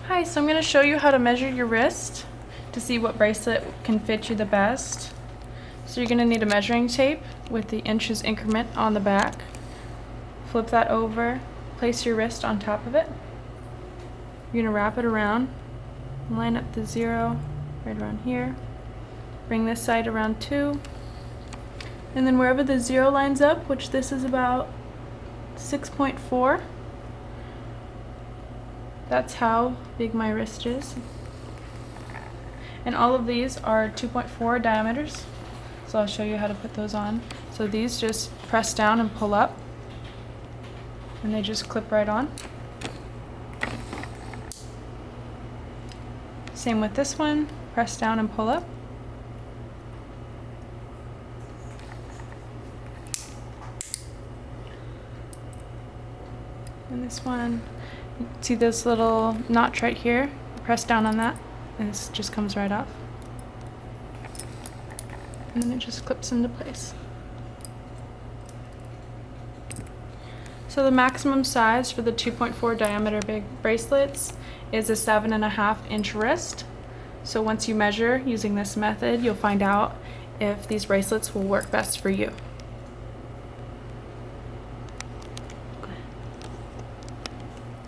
Hi, so I'm going to show you how to measure your wrist to see what bracelet can fit you the best. So you're going to need a measuring tape with the inches increment on the back. Flip that over, place your wrist on top of it. You're going to wrap it around, line up the 0 right around here. Bring this side around 2. And then wherever the 0 lines up, which this is about 6.4, that's how big my wrist is. And all of these are 2.4 diameters. So I'll show you how to put those on. So these just press down and pull up, and they just clip right on. Same with this one, press down and pull up. And this one, see this little notch right here? Press down on that, and this just comes right off. And then it just clips into place. So the maximum size for the 2.4 diameter big bracelets is a 7.5 inch wrist. So once you measure using this method, you'll find out if these bracelets will work best for you.